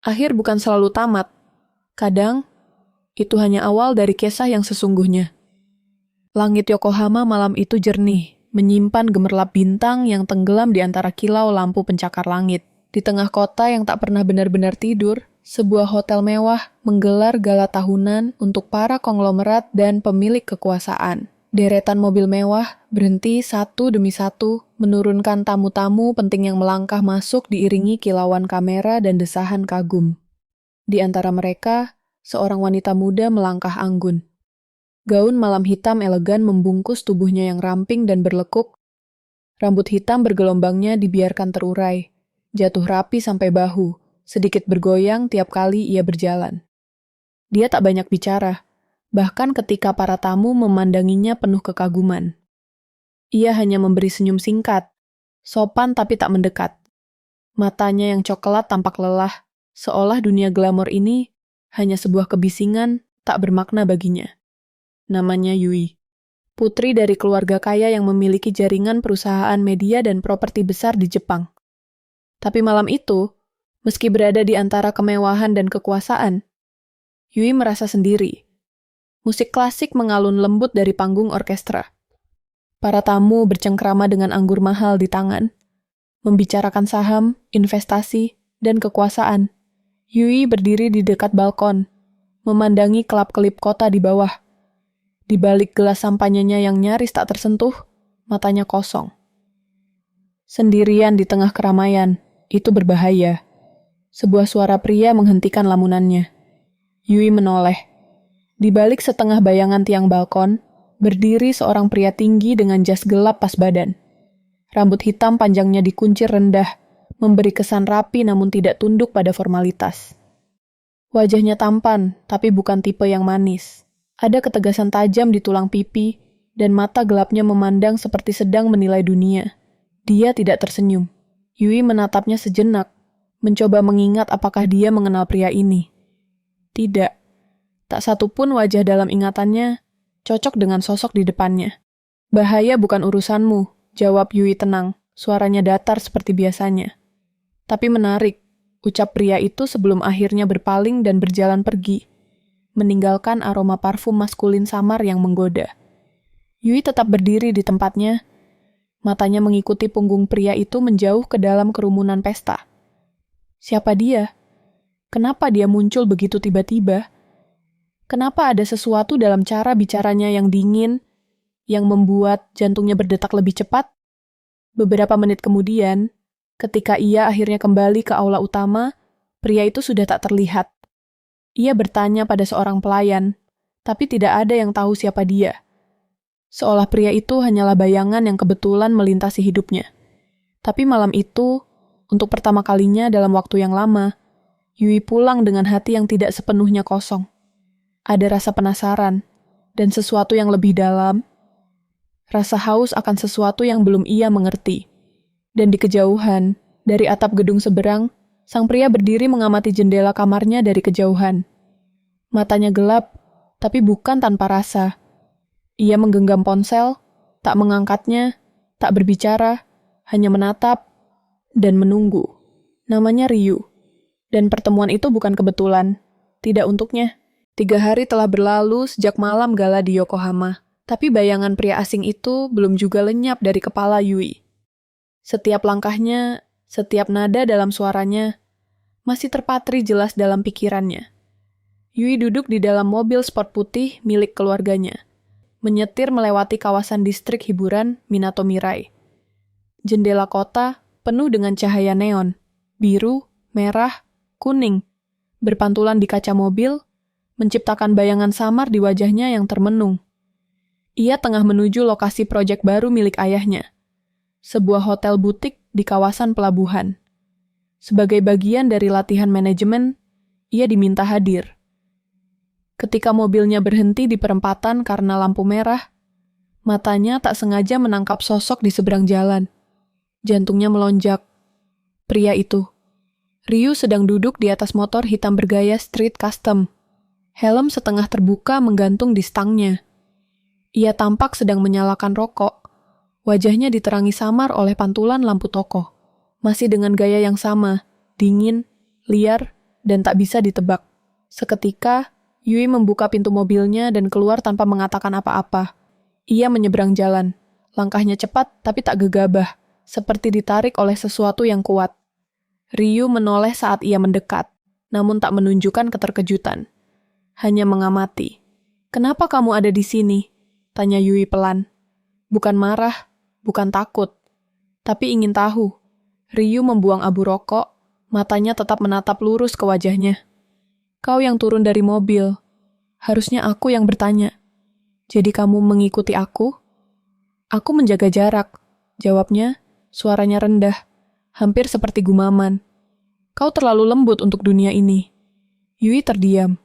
Akhir bukan selalu tamat. Kadang, itu hanya awal dari kisah yang sesungguhnya. Langit Yokohama malam itu jernih, menyimpan gemerlap bintang yang tenggelam di antara kilau lampu pencakar langit. Di tengah kota yang tak pernah benar-benar tidur, sebuah hotel mewah menggelar gala tahunan untuk para konglomerat dan pemilik kekuasaan. Deretan mobil mewah berhenti satu demi satu, menurunkan tamu-tamu penting yang melangkah masuk diiringi kilauan kamera dan desahan kagum. Di antara mereka, seorang wanita muda melangkah anggun. Gaun malam hitam elegan membungkus tubuhnya yang ramping dan berlekuk. Rambut hitam bergelombangnya dibiarkan terurai, jatuh rapi sampai bahu, sedikit bergoyang tiap kali ia berjalan. Dia tak banyak bicara, bahkan ketika para tamu memandanginya penuh kekaguman. Ia hanya memberi senyum singkat, sopan tapi tak mendekat. Matanya yang coklat tampak lelah, seolah dunia glamor ini hanya sebuah kebisingan tak bermakna baginya. Namanya Yui, putri dari keluarga kaya yang memiliki jaringan perusahaan media dan properti besar di Jepang. Tapi malam itu, meski berada di antara kemewahan dan kekuasaan, Yui merasa sendiri. Musik klasik mengalun lembut dari panggung orkestra. Para tamu bercengkrama dengan anggur mahal di tangan, membicarakan saham, investasi, dan kekuasaan. Yui berdiri di dekat balkon, memandangi kelap-kelip kota di bawah. Di balik gelas sampanyanya yang nyaris tak tersentuh, matanya kosong. Sendirian di tengah keramaian, itu berbahaya. Sebuah suara pria menghentikan lamunannya. Yui menoleh. Di balik setengah bayangan tiang balkon, berdiri seorang pria tinggi dengan jas gelap pas badan. Rambut hitam panjangnya dikuncir rendah, memberi kesan rapi namun tidak tunduk pada formalitas. Wajahnya tampan, tapi bukan tipe yang manis. Ada ketegasan tajam di tulang pipi, dan mata gelapnya memandang seperti sedang menilai dunia. Dia tidak tersenyum. Yui menatapnya sejenak, mencoba mengingat apakah dia mengenal pria ini. Tidak. Tak satupun wajah dalam ingatannya cocok dengan sosok di depannya. Bahaya bukan urusanmu, jawab Yui tenang, suaranya datar seperti biasanya. Tapi menarik, ucap pria itu sebelum akhirnya berpaling dan berjalan pergi, meninggalkan aroma parfum maskulin samar yang menggoda. Yui tetap berdiri di tempatnya, matanya mengikuti punggung pria itu menjauh ke dalam kerumunan pesta. Siapa dia? Kenapa dia muncul begitu tiba-tiba? Kenapa ada sesuatu dalam cara bicaranya yang dingin, yang membuat jantungnya berdetak lebih cepat? Beberapa menit kemudian, ketika ia akhirnya kembali ke aula utama, pria itu sudah tak terlihat. Ia bertanya pada seorang pelayan, tapi tidak ada yang tahu siapa dia. Seolah pria itu hanyalah bayangan yang kebetulan melintasi hidupnya. Tapi malam itu, untuk pertama kalinya dalam waktu yang lama, Yui pulang dengan hati yang tidak sepenuhnya kosong. Ada rasa penasaran, dan sesuatu yang lebih dalam, rasa haus akan sesuatu yang belum ia mengerti. Dan di kejauhan, dari atap gedung seberang, sang pria berdiri mengamati jendela kamarnya dari kejauhan. Matanya gelap, tapi bukan tanpa rasa. Ia menggenggam ponsel, tak mengangkatnya, tak berbicara, hanya menatap, dan menunggu. Namanya Ryu. Dan pertemuan itu bukan kebetulan. Tidak untuknya. 3 hari telah berlalu sejak malam gala di Yokohama, tapi bayangan pria asing itu belum juga lenyap dari kepala Yui. Setiap langkahnya, setiap nada dalam suaranya, masih terpatri jelas dalam pikirannya. Yui duduk di dalam mobil sport putih milik keluarganya, menyetir melewati kawasan distrik hiburan Minato Mirai. Jendela kota penuh dengan cahaya neon, biru, merah, kuning, berpantulan di kaca mobil, menciptakan bayangan samar di wajahnya yang termenung. Ia tengah menuju lokasi proyek baru milik ayahnya, sebuah hotel butik di kawasan pelabuhan. Sebagai bagian dari latihan manajemen, ia diminta hadir. Ketika mobilnya berhenti di perempatan karena lampu merah, matanya tak sengaja menangkap sosok di seberang jalan. Jantungnya melonjak. Pria itu. Ryu sedang duduk di atas motor hitam bergaya street custom. Helm setengah terbuka menggantung di stangnya. Ia tampak sedang menyalakan rokok. Wajahnya diterangi samar oleh pantulan lampu toko. Masih dengan gaya yang sama, dingin, liar, dan tak bisa ditebak. Seketika, Yui membuka pintu mobilnya dan keluar tanpa mengatakan apa-apa. Ia menyeberang jalan. Langkahnya cepat tapi tak gegabah, seperti ditarik oleh sesuatu yang kuat. Ryu menoleh saat ia mendekat, namun tak menunjukkan keterkejutan. Hanya mengamati. "Kenapa kamu ada di sini?" tanya Yui pelan. Bukan marah, bukan takut, tapi ingin tahu. Ryu membuang abu rokok, matanya tetap menatap lurus ke wajahnya. "Kau yang turun dari mobil. Harusnya aku yang bertanya. Jadi kamu mengikuti aku?" "Aku menjaga jarak," jawabnya, suaranya rendah, hampir seperti gumaman. "Kau terlalu lembut untuk dunia ini." Yui terdiam.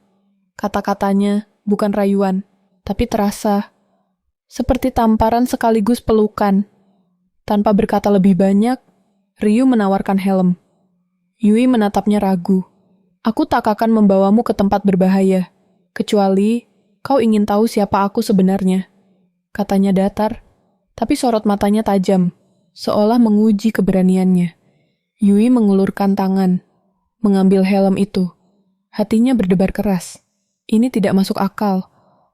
Kata-katanya bukan rayuan, tapi terasa. Seperti tamparan sekaligus pelukan. Tanpa berkata lebih banyak, Ryu menawarkan helm. Yui menatapnya ragu. "Aku tak akan membawamu ke tempat berbahaya, kecuali kau ingin tahu siapa aku sebenarnya," katanya datar, tapi sorot matanya tajam, seolah menguji keberaniannya. Yui mengulurkan tangan, mengambil helm itu. Hatinya berdebar keras. Ini tidak masuk akal,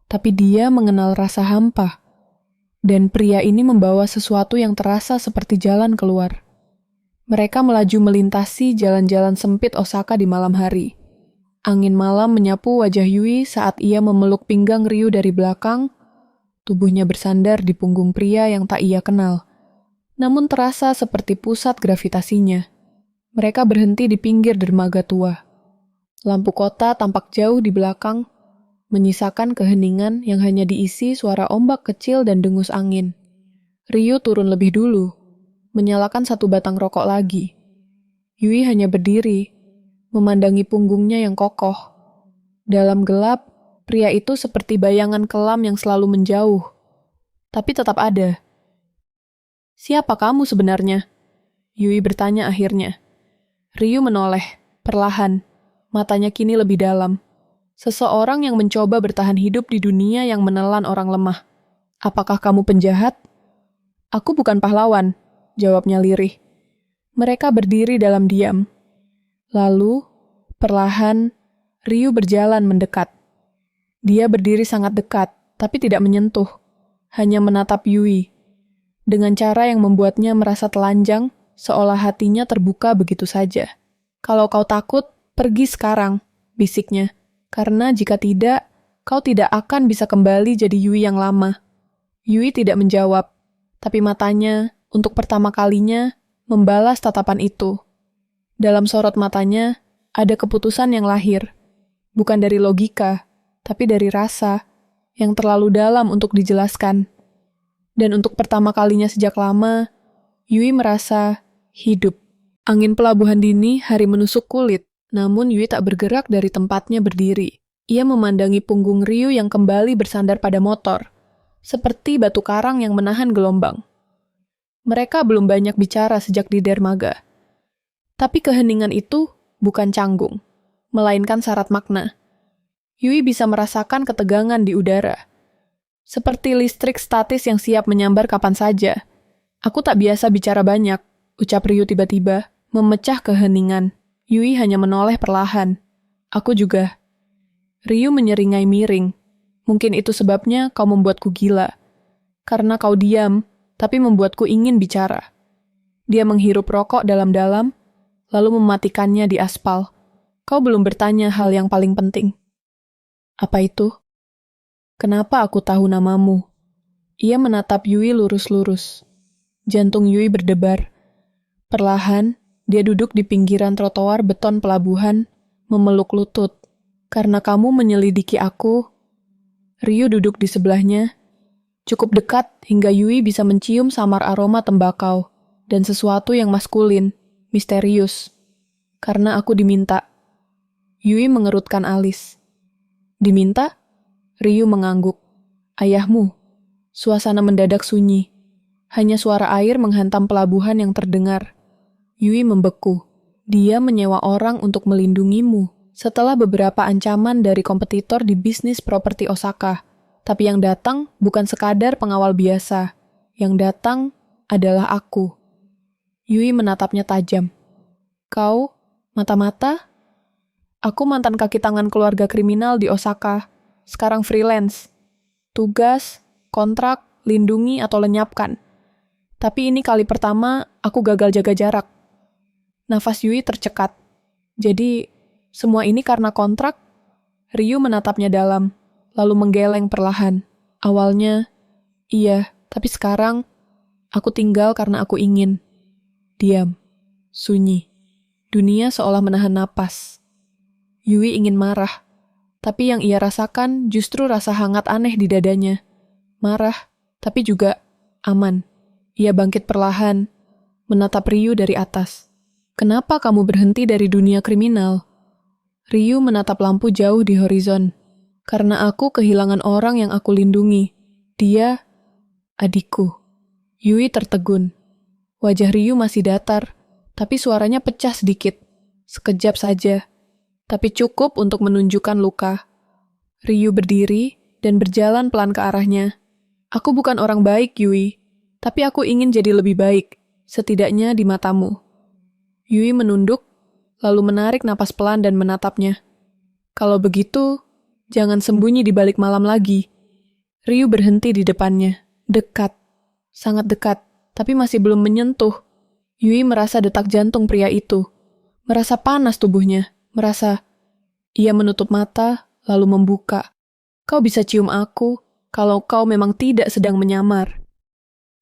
tapi dia mengenal rasa hampa. Dan pria ini membawa sesuatu yang terasa seperti jalan keluar. Mereka melaju melintasi jalan-jalan sempit Osaka di malam hari. Angin malam menyapu wajah Yui saat ia memeluk pinggang Ryu dari belakang. Tubuhnya bersandar di punggung pria yang tak ia kenal. Namun terasa seperti pusat gravitasinya. Mereka berhenti di pinggir dermaga tua. Lampu kota tampak jauh di belakang, menyisakan keheningan yang hanya diisi suara ombak kecil dan dengus angin. Ryu turun lebih dulu, menyalakan satu batang rokok lagi. Yui hanya berdiri, memandangi punggungnya yang kokoh. Dalam gelap, pria itu seperti bayangan kelam yang selalu menjauh. Tapi tetap ada. "Siapa kamu sebenarnya?" Yui bertanya akhirnya. Ryu menoleh, perlahan. Matanya kini lebih dalam. "Seseorang yang mencoba bertahan hidup di dunia yang menelan orang lemah." "Apakah kamu penjahat?" "Aku bukan pahlawan," jawabnya lirih. Mereka berdiri dalam diam. Lalu, perlahan, Ryu berjalan mendekat. Dia berdiri sangat dekat, tapi tidak menyentuh. Hanya menatap Yui. Dengan cara yang membuatnya merasa telanjang, seolah hatinya terbuka begitu saja. "Kalau kau takut, pergi sekarang," bisiknya. "Karena jika tidak, kau tidak akan bisa kembali jadi Yui yang lama." Yui tidak menjawab, tapi matanya, untuk pertama kalinya, membalas tatapan itu. Dalam sorot matanya, ada keputusan yang lahir. Bukan dari logika, tapi dari rasa, yang terlalu dalam untuk dijelaskan. Dan untuk pertama kalinya sejak lama, Yui merasa hidup. Angin pelabuhan dini hari menusuk kulit, namun Yui tak bergerak dari tempatnya berdiri. Ia memandangi punggung Ryu yang kembali bersandar pada motor, seperti batu karang yang menahan gelombang. Mereka belum banyak bicara sejak di dermaga. Tapi keheningan itu bukan canggung, melainkan syarat makna. Yui bisa merasakan ketegangan di udara. Seperti listrik statis yang siap menyambar kapan saja. "Aku tak biasa bicara banyak," ucap Ryu tiba-tiba, memecah keheningan. Yui hanya menoleh perlahan. "Aku juga." Ryu menyeringai miring. "Mungkin itu sebabnya kau membuatku gila. Karena kau diam, tapi membuatku ingin bicara." Dia menghirup rokok dalam-dalam, lalu mematikannya di aspal. "Kau belum bertanya hal yang paling penting." "Apa itu?" "Kenapa aku tahu namamu?" Ia menatap Yui lurus-lurus. Jantung Yui berdebar. Perlahan, dia duduk di pinggiran trotoar beton pelabuhan, memeluk lutut. "Karena kamu menyelidiki aku." Ryu duduk di sebelahnya, cukup dekat hingga Yui bisa mencium samar aroma tembakau dan sesuatu yang maskulin, misterius. "Karena aku diminta." Yui mengerutkan alis. "Diminta?" Ryu mengangguk. "Ayahmu." Suasana mendadak sunyi. Hanya suara air menghantam pelabuhan yang terdengar. Yui membeku. Dia menyewa orang untuk melindungimu setelah beberapa ancaman dari kompetitor di bisnis properti Osaka. Tapi yang datang bukan sekadar pengawal biasa. Yang datang adalah aku. Yui menatapnya tajam. "Kau, mata-mata?" Aku mantan kaki tangan keluarga kriminal di Osaka. Sekarang freelance. Tugas, kontrak, lindungi atau lenyapkan. Tapi ini kali pertama aku gagal jaga jarak. Nafas Yui tercekat. Jadi, semua ini karena kontrak? Ryu menatapnya dalam, lalu menggeleng perlahan. Awalnya, iya, tapi sekarang, aku tinggal karena aku ingin. Diam. Sunyi. Dunia seolah menahan napas. Yui ingin marah, tapi yang ia rasakan justru rasa hangat aneh di dadanya. Marah, tapi juga aman. Ia bangkit perlahan, menatap Ryu dari atas. Kenapa kamu berhenti dari dunia kriminal? Ryu menatap lampu jauh di horizon. Karena aku kehilangan orang yang aku lindungi. Dia, adikku. Yui tertegun. Wajah Ryu masih datar, tapi suaranya pecah sedikit. Sekejap saja. Tapi cukup untuk menunjukkan luka. Ryu berdiri dan berjalan pelan ke arahnya. Aku bukan orang baik, Yui, tapi aku ingin jadi lebih baik, setidaknya di matamu. Yui menunduk, lalu menarik napas pelan dan menatapnya. Kalau begitu, jangan sembunyi di balik malam lagi. Ryu berhenti di depannya, dekat, sangat dekat, tapi masih belum menyentuh. Yui merasa detak jantung pria itu, merasa panas tubuhnya. Merasa, ia menutup mata, lalu membuka. Kau bisa cium aku, kalau kau memang tidak sedang menyamar.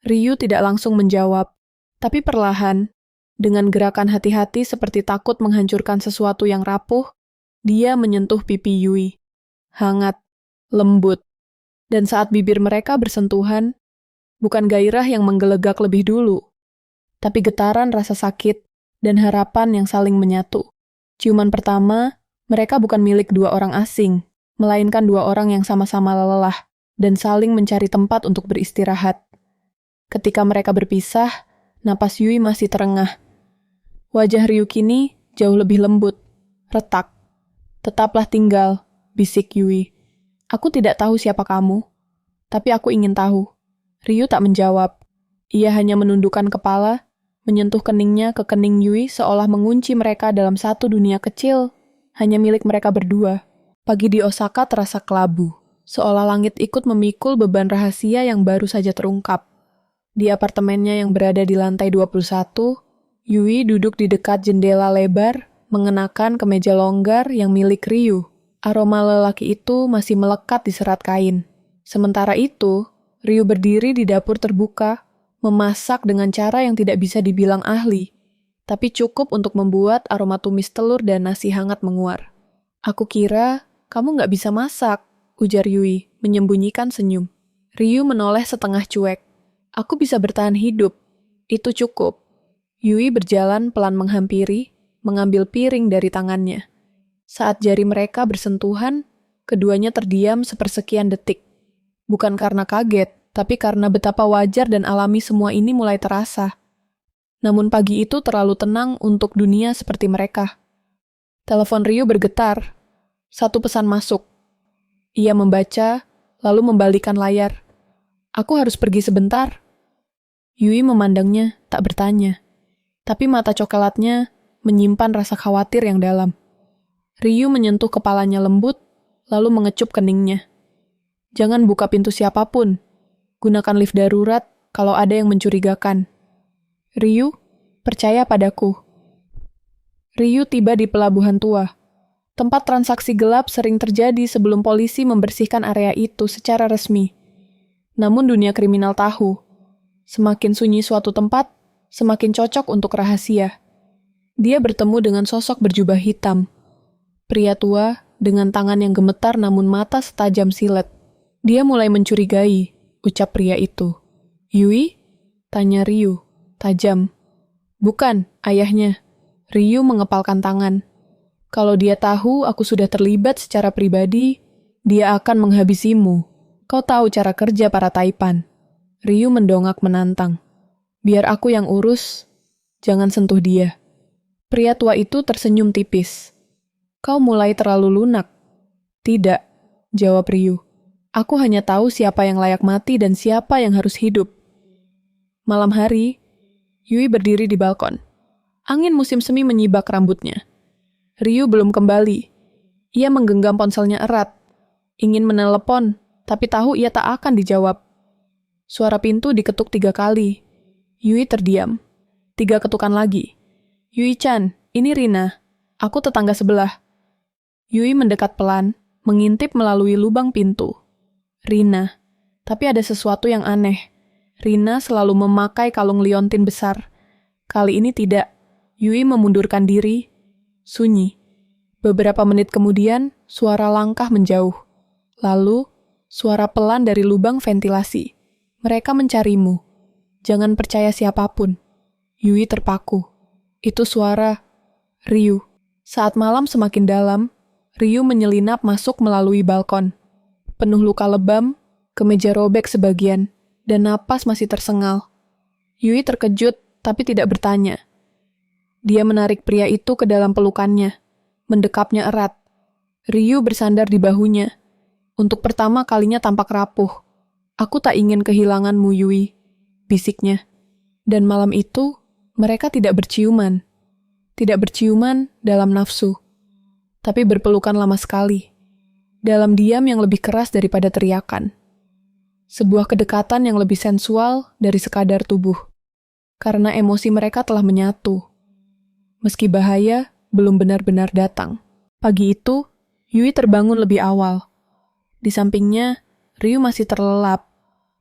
Ryu tidak langsung menjawab, tapi perlahan, dengan gerakan hati-hati seperti takut menghancurkan sesuatu yang rapuh, dia menyentuh pipi Yui. Hangat, lembut, dan saat bibir mereka bersentuhan, bukan gairah yang menggelegak lebih dulu, tapi getaran rasa sakit dan harapan yang saling menyatu. Ciuman pertama, mereka bukan milik dua orang asing, melainkan dua orang yang sama-sama lelah dan saling mencari tempat untuk beristirahat. Ketika mereka berpisah, napas Yui masih terengah. Wajah Ryu kini jauh lebih lembut, retak. Tetaplah tinggal, bisik Yui. Aku tidak tahu siapa kamu, tapi aku ingin tahu. Ryu tak menjawab. Ia hanya menundukkan kepala, menyentuh keningnya ke kening Yui seolah mengunci mereka dalam satu dunia kecil, hanya milik mereka berdua. Pagi di Osaka terasa kelabu, seolah langit ikut memikul beban rahasia yang baru saja terungkap. Di apartemennya yang berada di lantai 21, Yui duduk di dekat jendela lebar, mengenakan kemeja longgar yang milik Ryu. Aroma lelaki itu masih melekat di serat kain. Sementara itu, Ryu berdiri di dapur terbuka, memasak dengan cara yang tidak bisa dibilang ahli, tapi cukup untuk membuat aroma tumis telur dan nasi hangat menguar. Aku kira kamu nggak bisa masak, ujar Yui, menyembunyikan senyum. Ryu menoleh setengah cuek. Aku bisa bertahan hidup, itu cukup. Yui berjalan pelan menghampiri, mengambil piring dari tangannya. Saat jari mereka bersentuhan, keduanya terdiam sepersekian detik. Bukan karena kaget, tapi karena betapa wajar dan alami semua ini mulai terasa. Namun pagi itu terlalu tenang untuk dunia seperti mereka. Telepon Ryu bergetar. Satu pesan masuk. Ia membaca, lalu membalikan layar. Aku harus pergi sebentar. Yui memandangnya, tak bertanya. Tapi mata coklatnya menyimpan rasa khawatir yang dalam. Ryu menyentuh kepalanya lembut, lalu mengecup keningnya. Jangan buka pintu siapapun. Gunakan lift darurat kalau ada yang mencurigakan. Ryu, percaya padaku. Ryu tiba di pelabuhan tua. Tempat transaksi gelap sering terjadi sebelum polisi membersihkan area itu secara resmi. Namun dunia kriminal tahu, semakin sunyi suatu tempat, semakin cocok untuk rahasia. Dia bertemu dengan sosok berjubah hitam. Pria tua dengan tangan yang gemetar namun mata setajam silet. Dia mulai mencurigai, ucap pria itu. Yui? Tanya Ryu, tajam. Bukan, ayahnya. Ryu mengepalkan tangan. Kalau dia tahu aku sudah terlibat secara pribadi, dia akan menghabisimu. Kau tahu cara kerja para Taipan. Ryu mendongak menantang. Biar aku yang urus, jangan sentuh dia. Pria tua itu tersenyum tipis. Kau mulai terlalu lunak. Tidak, jawab Ryu. Aku hanya tahu siapa yang layak mati dan siapa yang harus hidup. Malam hari, Yui berdiri di balkon. Angin musim semi menyibak rambutnya. Ryu belum kembali. Ia menggenggam ponselnya erat. Ingin menelepon, tapi tahu ia tak akan dijawab. Suara pintu diketuk 3 kali. Yui terdiam. 3 ketukan lagi. Yui-chan, ini Rina. Aku tetangga sebelah. Yui mendekat pelan, mengintip melalui lubang pintu. Rina. Tapi ada sesuatu yang aneh. Rina selalu memakai kalung liontin besar. Kali ini tidak. Yui memundurkan diri. Sunyi. Beberapa menit kemudian, suara langkah menjauh. Lalu, suara pelan dari lubang ventilasi. Mereka mencarimu. Jangan percaya siapapun. Yui terpaku. Itu suara Ryu. Saat malam semakin dalam, Ryu menyelinap masuk melalui balkon. Penuh luka lebam, kemeja robek sebagian, dan napas masih tersengal. Yui terkejut, tapi tidak bertanya. Dia menarik pria itu ke dalam pelukannya, mendekapnya erat. Ryu bersandar di bahunya. Untuk pertama kalinya tampak rapuh. Aku tak ingin kehilanganmu, Yui, bisiknya. Dan malam itu, mereka tidak berciuman. Tidak berciuman dalam nafsu, tapi berpelukan lama sekali. Dalam diam yang lebih keras daripada teriakan. Sebuah kedekatan yang lebih sensual dari sekadar tubuh. Karena emosi mereka telah menyatu. Meski bahaya belum benar-benar datang. Pagi itu, Yui terbangun lebih awal. Di sampingnya, Ryu masih terlelap.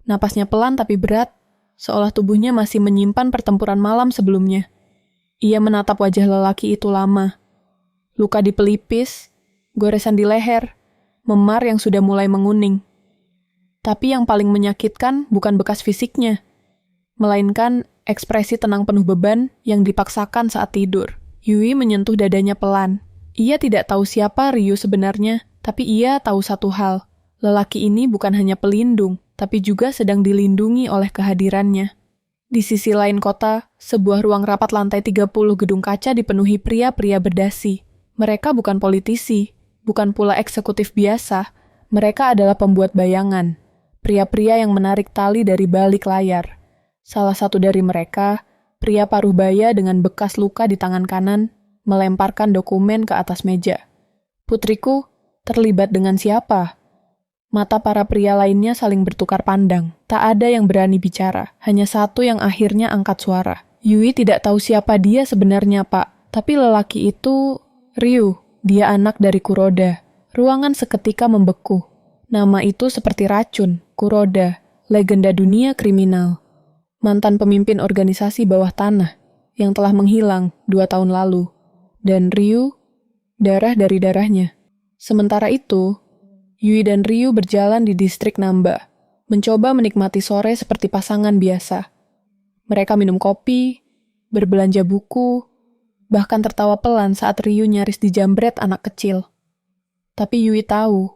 Napasnya pelan tapi berat, seolah tubuhnya masih menyimpan pertempuran malam sebelumnya. Ia menatap wajah lelaki itu lama. Luka di pelipis, goresan di leher, memar yang sudah mulai menguning. Tapi yang paling menyakitkan bukan bekas fisiknya, melainkan ekspresi tenang penuh beban yang dipaksakan saat tidur. Yui menyentuh dadanya pelan. Ia tidak tahu siapa Ryu sebenarnya, tapi ia tahu satu hal. Lelaki ini bukan hanya pelindung, tapi juga sedang dilindungi oleh kehadirannya. Di sisi lain kota, sebuah ruang rapat lantai 30 gedung kaca dipenuhi pria-pria berdasi. Mereka bukan politisi, bukan pula eksekutif biasa. Mereka adalah pembuat bayangan. Pria-pria yang menarik tali dari balik layar. Salah satu dari mereka, pria paruh-baya dengan bekas luka di tangan kanan, melemparkan dokumen ke atas meja. Putriku, terlibat dengan siapa? Mata para pria lainnya saling bertukar pandang. Tak ada yang berani bicara, hanya satu yang akhirnya angkat suara. Yui tidak tahu siapa dia sebenarnya, Pak. Tapi lelaki itu, Ryu. Dia anak dari Kuroda. Ruangan seketika membeku. Nama itu seperti racun. Kuroda, legenda dunia kriminal. Mantan pemimpin organisasi bawah tanah yang telah menghilang 2 tahun lalu. Dan Ryu, darah dari darahnya. Sementara itu, Yui dan Ryu berjalan di distrik Namba, mencoba menikmati sore seperti pasangan biasa. Mereka minum kopi, berbelanja buku, bahkan tertawa pelan saat Ryu nyaris dijambret anak kecil. Tapi Yui tahu,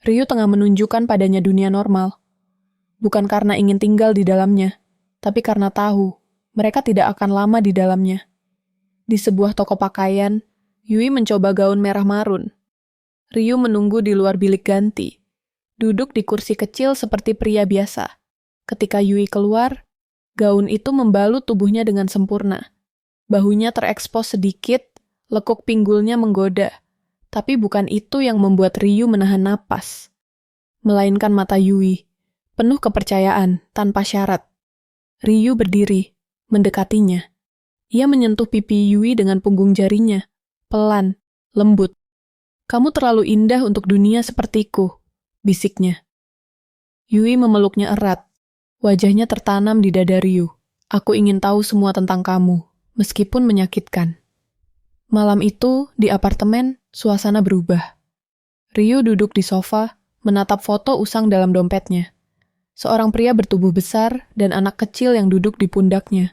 Ryu tengah menunjukkan padanya dunia normal. Bukan karena ingin tinggal di dalamnya, tapi karena tahu mereka tidak akan lama di dalamnya. Di sebuah toko pakaian, Yui mencoba gaun merah marun. Ryu menunggu di luar bilik ganti, duduk di kursi kecil seperti pria biasa. Ketika Yui keluar, gaun itu membalut tubuhnya dengan sempurna. Bahunya terekspos sedikit, lekuk pinggulnya menggoda. Tapi bukan itu yang membuat Ryu menahan napas. Melainkan mata Yui, penuh kepercayaan, tanpa syarat. Ryu berdiri, mendekatinya. Ia menyentuh pipi Yui dengan punggung jarinya, pelan, lembut. Kamu terlalu indah untuk dunia sepertiku, bisiknya. Yui memeluknya erat. Wajahnya tertanam di dada Ryu. Aku ingin tahu semua tentang kamu, meskipun menyakitkan. Malam itu, di apartemen, suasana berubah. Ryu duduk di sofa, menatap foto usang dalam dompetnya. Seorang pria bertubuh besar dan anak kecil yang duduk di pundaknya.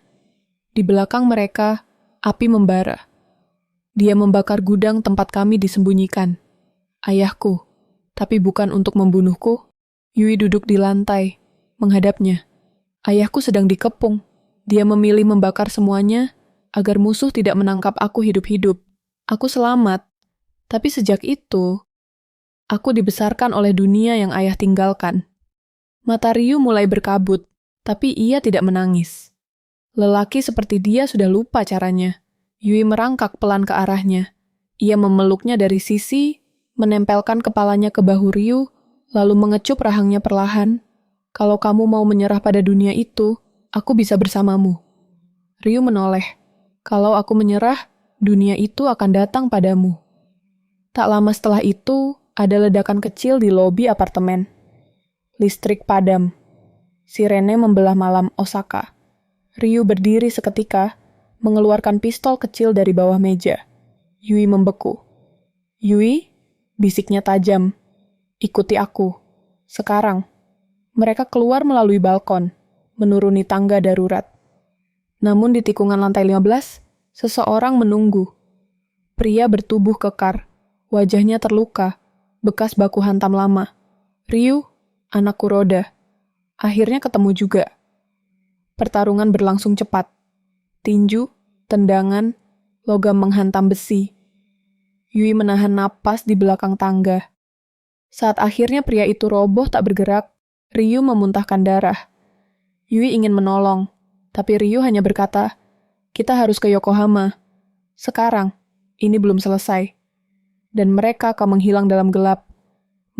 Di belakang mereka, api membara. Dia membakar gudang tempat kami disembunyikan. Ayahku, tapi bukan untuk membunuhku. Yui duduk di lantai, menghadapnya. Ayahku sedang dikepung. Dia memilih membakar semuanya agar musuh tidak menangkap aku hidup-hidup. Aku selamat. Tapi sejak itu, aku dibesarkan oleh dunia yang ayah tinggalkan. Mata Ryu mulai berkabut, tapi ia tidak menangis. Lelaki seperti dia sudah lupa caranya. Yui merangkak pelan ke arahnya. Ia memeluknya dari sisi, menempelkan kepalanya ke bahu Ryu, lalu mengecup rahangnya perlahan. Kalau kamu mau menyerah pada dunia itu, aku bisa bersamamu. Ryu menoleh. Kalau aku menyerah, dunia itu akan datang padamu. Tak lama setelah itu, ada ledakan kecil di lobi apartemen. Listrik padam. Sirene membelah malam Osaka. Ryu berdiri seketika, mengeluarkan pistol kecil dari bawah meja. Yui membeku. Yui, bisiknya tajam. Ikuti aku. Sekarang. Mereka keluar melalui balkon, menuruni tangga darurat. Namun di tikungan lantai 15, seseorang menunggu. Pria bertubuh kekar, wajahnya terluka, bekas baku hantam lama. Ryu, anak Kuroda. Akhirnya ketemu juga. Pertarungan berlangsung cepat. Tinju, tendangan, logam menghantam besi. Yui menahan napas di belakang tangga. Saat akhirnya pria itu roboh tak bergerak, Ryu memuntahkan darah. Yui ingin menolong, tapi Ryu hanya berkata, "Kita harus ke Yokohama. Sekarang, ini belum selesai." Dan mereka akan menghilang dalam gelap,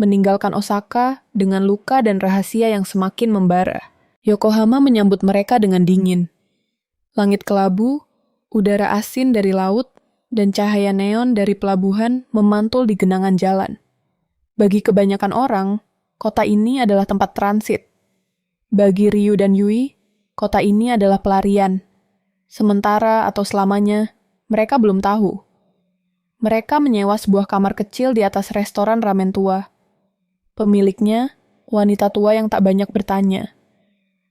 meninggalkan Osaka dengan luka dan rahasia yang semakin membara. Yokohama menyambut mereka dengan dingin. Langit kelabu, udara asin dari laut, dan cahaya neon dari pelabuhan memantul di genangan jalan. Bagi kebanyakan orang, kota ini adalah tempat transit. Bagi Ryu dan Yui, kota ini adalah pelarian. Sementara atau selamanya, mereka belum tahu. Mereka menyewa sebuah kamar kecil di atas restoran ramen tua. Pemiliknya, wanita tua yang tak banyak bertanya.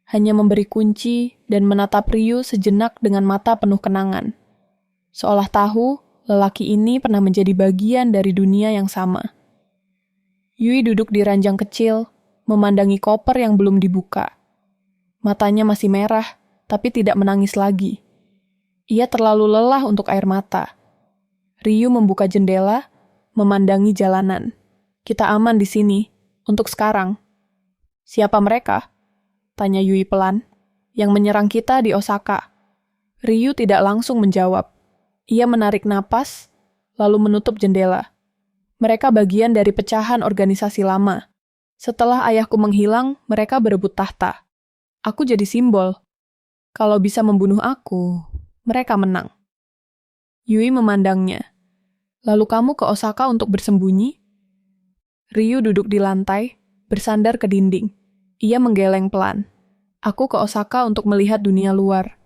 Hanya memberi kunci dan menatap Ryu sejenak dengan mata penuh kenangan. Seolah tahu, lelaki ini pernah menjadi bagian dari dunia yang sama. Yui duduk di ranjang kecil, memandangi koper yang belum dibuka. Matanya masih merah, tapi tidak menangis lagi. Ia terlalu lelah untuk air mata. Ryu membuka jendela, memandangi jalanan. Kita aman di sini, untuk sekarang. Siapa mereka? Tanya Yui pelan. Yang menyerang kita di Osaka. Ryu tidak langsung menjawab. Ia menarik napas, lalu menutup jendela. Mereka bagian dari pecahan organisasi lama. Setelah ayahku menghilang, mereka berebut tahta. Aku jadi simbol. Kalau bisa membunuh aku, mereka menang. Yui memandangnya. Lalu kamu ke Osaka untuk bersembunyi? Ryu duduk di lantai, bersandar ke dinding. Ia menggeleng pelan. Aku ke Osaka untuk melihat dunia luar.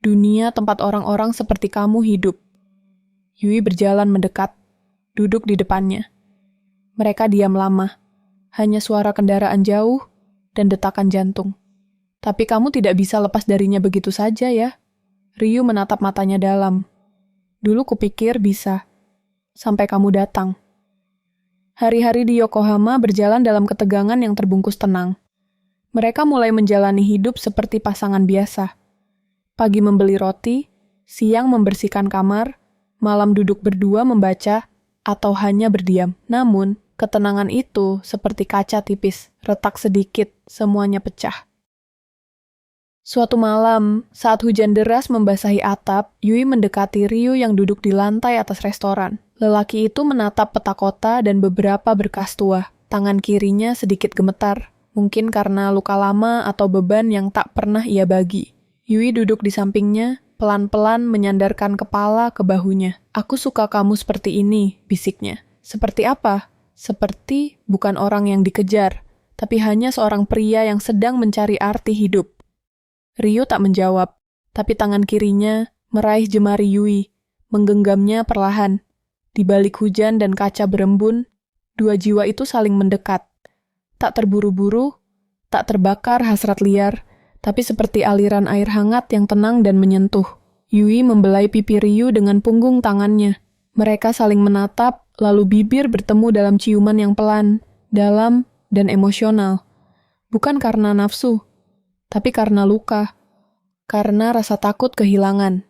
Dunia tempat orang-orang seperti kamu hidup. Yui berjalan mendekat, duduk di depannya. Mereka diam lama. Hanya suara kendaraan jauh dan detakan jantung. Tapi kamu tidak bisa lepas darinya begitu saja ya. Ryu menatap matanya dalam. Dulu kupikir bisa. Sampai kamu datang. Hari-hari di Yokohama berjalan dalam ketegangan yang terbungkus tenang. Mereka mulai menjalani hidup seperti pasangan biasa. Pagi membeli roti, siang membersihkan kamar, malam duduk berdua membaca, atau hanya berdiam. Namun, ketenangan itu seperti kaca tipis, retak sedikit, semuanya pecah. Suatu malam, saat hujan deras membasahi atap, Yui mendekati Ryu yang duduk di lantai atas restoran. Lelaki itu menatap peta kota dan beberapa berkas tua. Tangan kirinya sedikit gemetar. Mungkin karena luka lama atau beban yang tak pernah ia bagi. Yui duduk di sampingnya, pelan-pelan menyandarkan kepala ke bahunya. Aku suka kamu seperti ini, bisiknya. Seperti apa? Seperti bukan orang yang dikejar, tapi hanya seorang pria yang sedang mencari arti hidup. Ryu tak menjawab, tapi tangan kirinya meraih jemari Yui, menggenggamnya perlahan. Di balik hujan dan kaca berembun, dua jiwa itu saling mendekat. Tak terburu-buru, tak terbakar hasrat liar, tapi seperti aliran air hangat yang tenang dan menyentuh. Yui membelai pipi Ryu dengan punggung tangannya. Mereka saling menatap, lalu bibir bertemu dalam ciuman yang pelan, dalam, dan emosional. Bukan karena nafsu, tapi karena luka. Karena rasa takut kehilangan.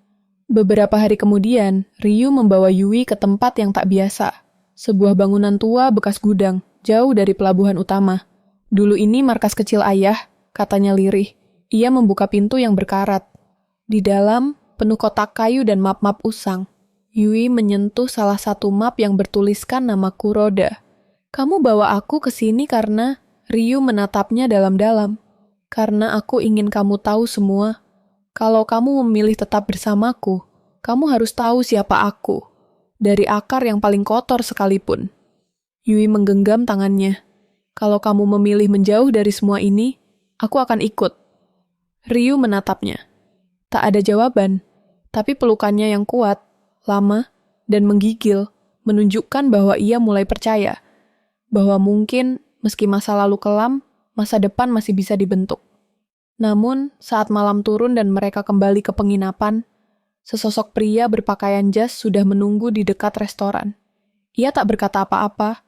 Beberapa hari kemudian, Ryu membawa Yui ke tempat yang tak biasa. Sebuah bangunan tua bekas gudang, jauh dari pelabuhan utama. Dulu ini markas kecil ayah, katanya lirih. Ia membuka pintu yang berkarat. Di dalam, penuh kotak kayu dan map-map usang. Yui menyentuh salah satu map yang bertuliskan nama Kuroda. Kamu bawa aku ke sini karena Ryu menatapnya dalam-dalam. Karena aku ingin kamu tahu semua. Kalau kamu memilih tetap bersamaku, kamu harus tahu siapa aku. Dari akar yang paling kotor sekalipun. Yui menggenggam tangannya. Kalau kamu memilih menjauh dari semua ini, aku akan ikut. Ryu menatapnya. Tak ada jawaban, tapi pelukannya yang kuat, lama, dan menggigil menunjukkan bahwa ia mulai percaya. Bahwa mungkin, meski masa lalu kelam, masa depan masih bisa dibentuk. Namun, saat malam turun dan mereka kembali ke penginapan, sesosok pria berpakaian jas sudah menunggu di dekat restoran. Ia tak berkata apa-apa,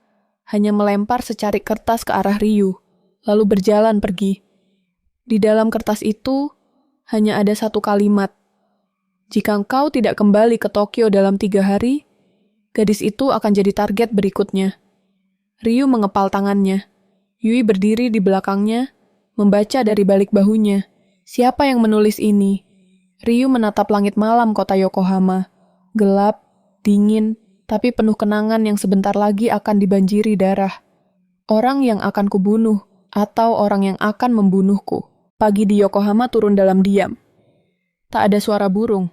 hanya melempar secarik kertas ke arah Ryu, lalu berjalan pergi. Di dalam kertas itu, hanya ada satu kalimat. Jika engkau tidak kembali ke Tokyo dalam 3 hari, gadis itu akan jadi target berikutnya. Ryu mengepal tangannya. Yui berdiri di belakangnya, membaca dari balik bahunya. Siapa yang menulis ini? Ryu menatap langit malam kota Yokohama. Gelap, dingin, tapi penuh kenangan yang sebentar lagi akan dibanjiri darah. Orang yang akan kubunuh, atau orang yang akan membunuhku. Pagi di Yokohama turun dalam diam. Tak ada suara burung.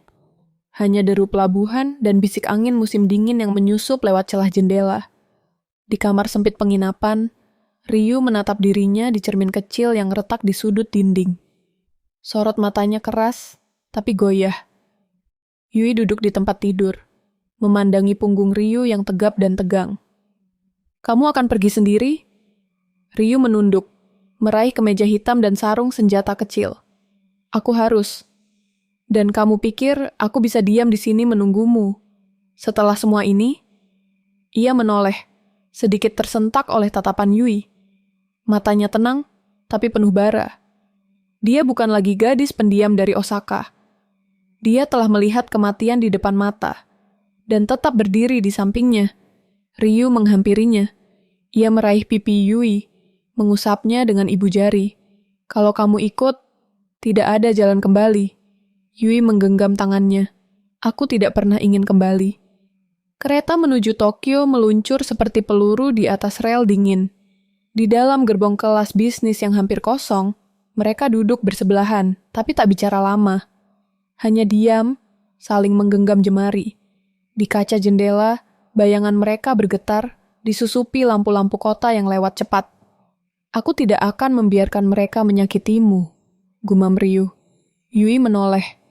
Hanya deru pelabuhan dan bisik angin musim dingin yang menyusup lewat celah jendela. Di kamar sempit penginapan, Ryu menatap dirinya di cermin kecil yang retak di sudut dinding. Sorot matanya keras, tapi goyah. Yui duduk di tempat tidur, memandangi punggung Ryu yang tegap dan tegang. Kamu akan pergi sendiri? Ryu menunduk, meraih kemeja hitam dan sarung senjata kecil. Aku harus. Dan kamu pikir aku bisa diam di sini menunggumu? Setelah semua ini? Ia menoleh, sedikit tersentak oleh tatapan Yui. Matanya tenang, tapi penuh bara. Dia bukan lagi gadis pendiam dari Osaka. Dia telah melihat kematian di depan mata, dan tetap berdiri di sampingnya. Ryu menghampirinya. Ia meraih pipi Yui, mengusapnya dengan ibu jari. Kalau kamu ikut, tidak ada jalan kembali. Yui menggenggam tangannya. Aku tidak pernah ingin kembali. Kereta menuju Tokyo meluncur seperti peluru di atas rel dingin. Di dalam gerbong kelas bisnis yang hampir kosong, mereka duduk bersebelahan, tapi tak bicara lama. Hanya diam, saling menggenggam jemari. Di kaca jendela, bayangan mereka bergetar, disusupi lampu-lampu kota yang lewat cepat. Aku tidak akan membiarkan mereka menyakitimu, gumam Ryu. Yui menoleh.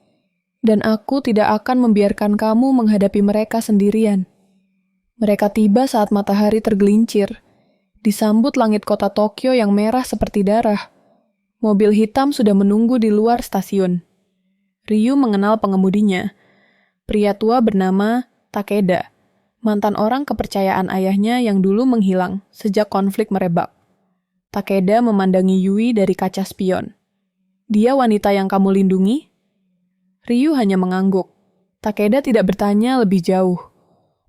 Dan aku tidak akan membiarkan kamu menghadapi mereka sendirian. Mereka tiba saat matahari tergelincir, disambut langit kota Tokyo yang merah seperti darah. Mobil hitam sudah menunggu di luar stasiun. Ryu mengenal pengemudinya. Pria tua bernama Takeda, mantan orang kepercayaan ayahnya yang dulu menghilang sejak konflik merebak. Takeda memandangi Yui dari kaca spion. Dia wanita yang kamu lindungi? Ryu hanya mengangguk. Takeda tidak bertanya lebih jauh.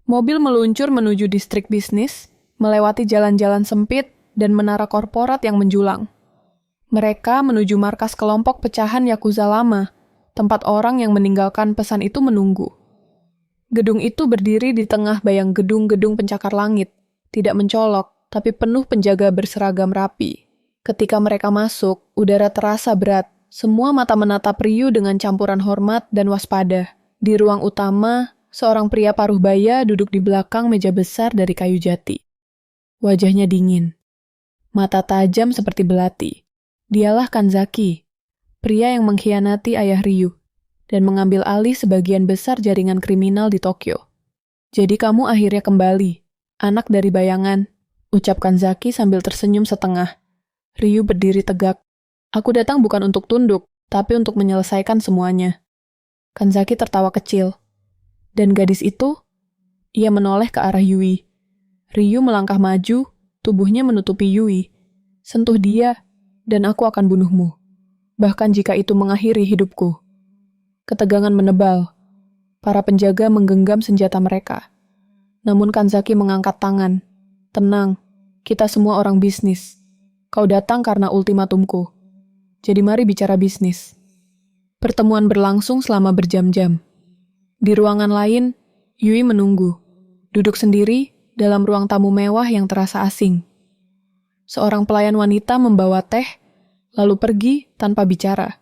Mobil meluncur menuju distrik bisnis, melewati jalan-jalan sempit dan menara korporat yang menjulang. Mereka menuju markas kelompok pecahan Yakuza lama, tempat orang yang meninggalkan pesan itu menunggu. Gedung itu berdiri di tengah bayang gedung-gedung pencakar langit, tidak mencolok, tapi penuh penjaga berseragam rapi. Ketika mereka masuk, udara terasa berat. Semua mata menatap Ryu dengan campuran hormat dan waspada. Di ruang utama, seorang pria paruh baya duduk di belakang meja besar dari kayu jati. Wajahnya dingin. Mata tajam seperti belati. Dialah Kanzaki, pria yang mengkhianati ayah Ryu, dan mengambil alih sebagian besar jaringan kriminal di Tokyo. Jadi kamu akhirnya kembali, anak dari bayangan, ucap Kanzaki sambil tersenyum setengah. Ryu berdiri tegak. Aku datang bukan untuk tunduk, tapi untuk menyelesaikan semuanya. Kanzaki tertawa kecil. Dan gadis itu? Ia menoleh ke arah Yui. Ryu melangkah maju, tubuhnya menutupi Yui. Sentuh dia, dan aku akan bunuhmu. Bahkan jika itu mengakhiri hidupku. Ketegangan menebal. Para penjaga menggenggam senjata mereka. Namun Kanzaki mengangkat tangan. Tenang, kita semua orang bisnis. Kau datang karena ultimatumku. Jadi mari bicara bisnis. Pertemuan berlangsung selama berjam-jam. Di ruangan lain, Yui menunggu, duduk sendiri dalam ruang tamu mewah yang terasa asing. Seorang pelayan wanita membawa teh, lalu pergi tanpa bicara.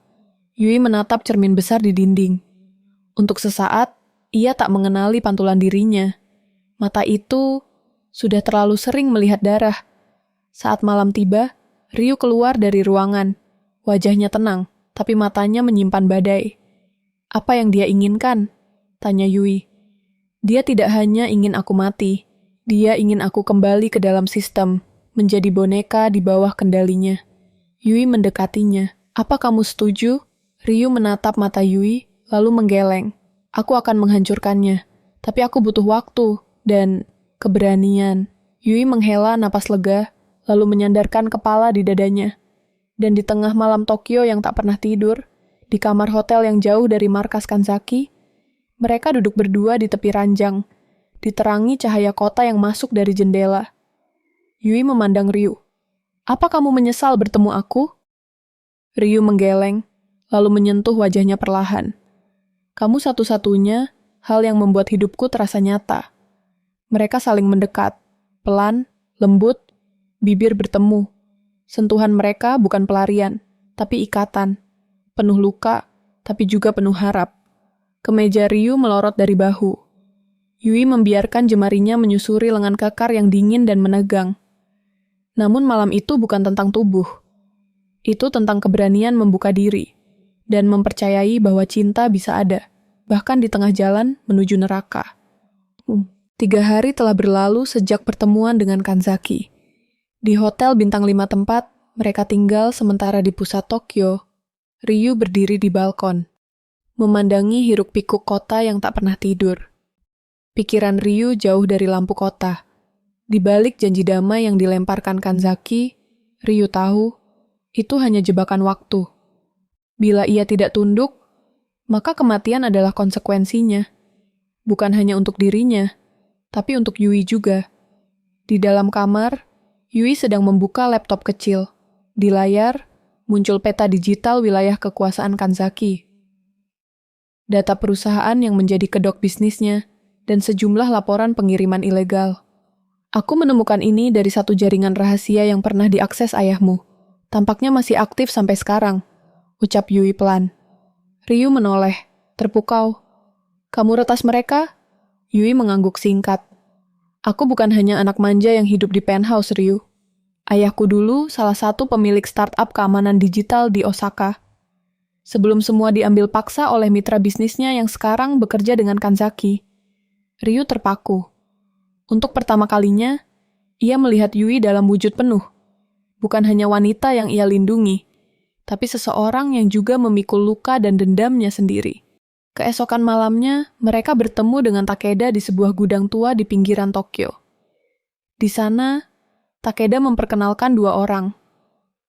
Yui menatap cermin besar di dinding. Untuk sesaat, ia tak mengenali pantulan dirinya. Mata itu sudah terlalu sering melihat darah. Saat malam tiba, Ryu keluar dari ruangan. Wajahnya tenang, tapi matanya menyimpan badai. Apa yang dia inginkan? Tanya Yui. Dia tidak hanya ingin aku mati. Dia ingin aku kembali ke dalam sistem, menjadi boneka di bawah kendalinya. Yui mendekatinya. Apa kamu setuju? Ryu menatap mata Yui, lalu menggeleng. Aku akan menghancurkannya, tapi aku butuh waktu dan keberanian. Yui menghela napas lega, lalu menyandarkan kepala di dadanya. Dan di tengah malam Tokyo yang tak pernah tidur, di kamar hotel yang jauh dari markas Kanzaki, mereka duduk berdua di tepi ranjang, diterangi cahaya kota yang masuk dari jendela. Yui memandang Ryu. Apa kamu menyesal bertemu aku? Ryu menggeleng, lalu menyentuh wajahnya perlahan. Kamu satu-satunya hal yang membuat hidupku terasa nyata. Mereka saling mendekat, pelan, lembut, bibir bertemu. Sentuhan mereka bukan pelarian, tapi ikatan. Penuh luka, tapi juga penuh harap. Kemeja Ryu melorot dari bahu. Yui membiarkan jemarinya menyusuri lengan kekar yang dingin dan menegang. Namun malam itu bukan tentang tubuh. Itu tentang keberanian membuka diri dan mempercayai bahwa cinta bisa ada, bahkan di tengah jalan menuju neraka. 3 hari telah berlalu sejak pertemuan dengan Kanzaki. Di hotel bintang 5 tempat, mereka tinggal sementara di pusat Tokyo. Ryu berdiri di balkon, memandangi hiruk-pikuk kota yang tak pernah tidur. Pikiran Ryu jauh dari lampu kota. Di balik janji damai yang dilemparkan Kanzaki, Ryu tahu itu hanya jebakan waktu. Bila ia tidak tunduk, maka kematian adalah konsekuensinya. Bukan hanya untuk dirinya, tapi untuk Yui juga. Di dalam kamar, Yui sedang membuka laptop kecil. Di layar, muncul peta digital wilayah kekuasaan Kanzaki. Data perusahaan yang menjadi kedok bisnisnya, dan sejumlah laporan pengiriman ilegal. Aku menemukan ini dari satu jaringan rahasia yang pernah diakses ayahmu. Tampaknya masih aktif sampai sekarang, ucap Yui pelan. Ryu menoleh, terpukau. Kamu retas mereka? Yui mengangguk singkat. Aku bukan hanya anak manja yang hidup di penthouse, Ryu. Ayahku dulu salah satu pemilik startup keamanan digital di Osaka. Sebelum semua diambil paksa oleh mitra bisnisnya yang sekarang bekerja dengan Kanzaki. Ryu terpaku. Untuk pertama kalinya, ia melihat Yui dalam wujud penuh. Bukan hanya wanita yang ia lindungi, tapi seseorang yang juga memikul luka dan dendamnya sendiri. Keesokan malamnya, mereka bertemu dengan Takeda di sebuah gudang tua di pinggiran Tokyo. Di sana, Takeda memperkenalkan 2 orang.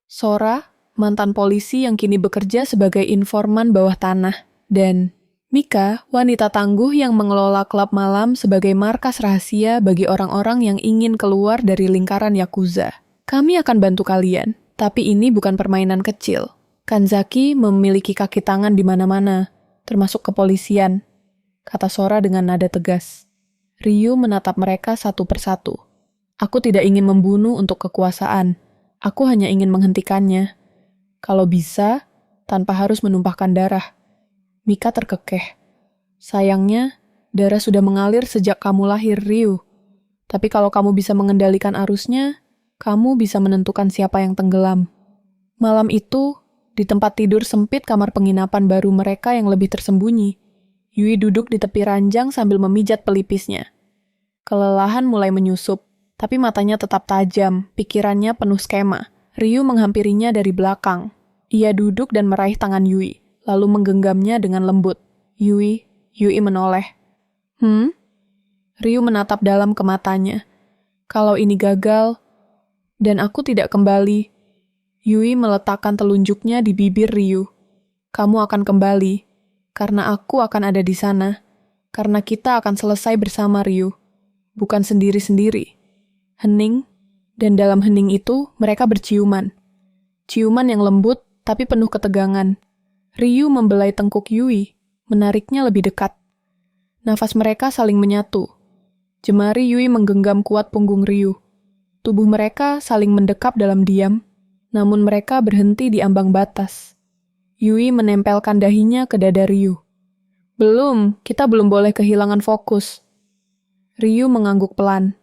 Sora, mantan polisi yang kini bekerja sebagai informan bawah tanah, dan Mika, wanita tangguh yang mengelola klub malam sebagai markas rahasia bagi orang-orang yang ingin keluar dari lingkaran Yakuza. Kami akan bantu kalian, tapi ini bukan permainan kecil. Kanzaki memiliki kaki tangan di mana-mana, termasuk kepolisian, kata Sora dengan nada tegas. Ryu menatap mereka satu persatu. Aku tidak ingin membunuh untuk kekuasaan. Aku hanya ingin menghentikannya. Kalau bisa, tanpa harus menumpahkan darah. Mika terkekeh. Sayangnya, darah sudah mengalir sejak kamu lahir, Ryu. Tapi kalau kamu bisa mengendalikan arusnya, kamu bisa menentukan siapa yang tenggelam. Malam itu, di tempat tidur sempit kamar penginapan baru mereka yang lebih tersembunyi, Yui duduk di tepi ranjang sambil memijat pelipisnya. Kelelahan mulai menyusup, tapi matanya tetap tajam, pikirannya penuh skema. Ryu menghampirinya dari belakang. Ia duduk dan meraih tangan Yui, lalu menggenggamnya dengan lembut. Yui menoleh. Ryu menatap dalam ke matanya. Kalau ini gagal, dan aku tidak kembali. Yui meletakkan telunjuknya di bibir Ryu. Kamu akan kembali, karena aku akan ada di sana. Karena kita akan selesai bersama, Ryu. Bukan sendiri-sendiri. Hening, dan dalam hening itu mereka berciuman. Ciuman yang lembut, tapi penuh ketegangan. Ryu membelai tengkuk Yui, menariknya lebih dekat. Nafas mereka saling menyatu. Jemari Yui menggenggam kuat punggung Ryu. Tubuh mereka saling mendekap dalam diam, namun mereka berhenti di ambang batas. Yui menempelkan dahinya ke dada Ryu. Belum, kita belum boleh kehilangan fokus. Ryu mengangguk pelan.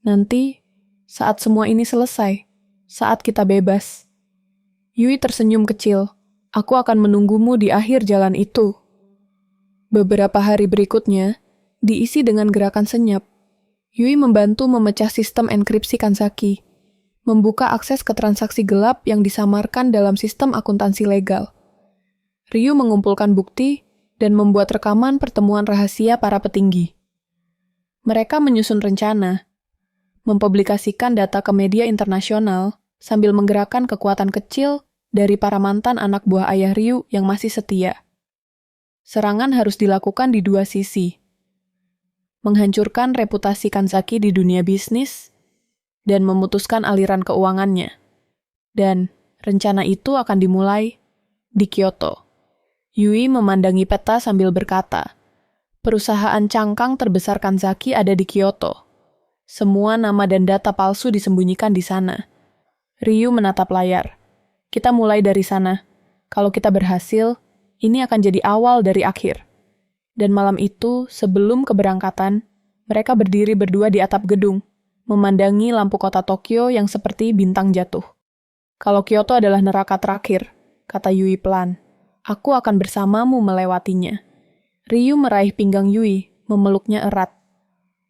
Nanti, saat semua ini selesai, saat kita bebas. Yui tersenyum kecil. Aku akan menunggumu di akhir jalan itu. Beberapa hari berikutnya, diisi dengan gerakan senyap. Yui membantu memecah sistem enkripsi Kanzaki, membuka akses ke transaksi gelap yang disamarkan dalam sistem akuntansi legal. Ryu mengumpulkan bukti dan membuat rekaman pertemuan rahasia para petinggi. Mereka menyusun rencana, mempublikasikan data ke media internasional sambil menggerakkan kekuatan kecil dari para mantan anak buah ayah Ryu yang masih setia. Serangan harus dilakukan di dua sisi. Menghancurkan reputasi Kanzaki di dunia bisnis dan memutuskan aliran keuangannya. Dan rencana itu akan dimulai di Kyoto. Yui memandangi peta sambil berkata, perusahaan cangkang terbesar Kanzaki ada di Kyoto. Semua nama dan data palsu disembunyikan di sana. Ryu menatap layar. Kita mulai dari sana. Kalau kita berhasil, ini akan jadi awal dari akhir. Dan malam itu, sebelum keberangkatan, mereka berdiri berdua di atap gedung, memandangi lampu kota Tokyo yang seperti bintang jatuh. Kalau Kyoto adalah neraka terakhir, kata Yui pelan, aku akan bersamamu melewatinya. Ryu meraih pinggang Yui, memeluknya erat.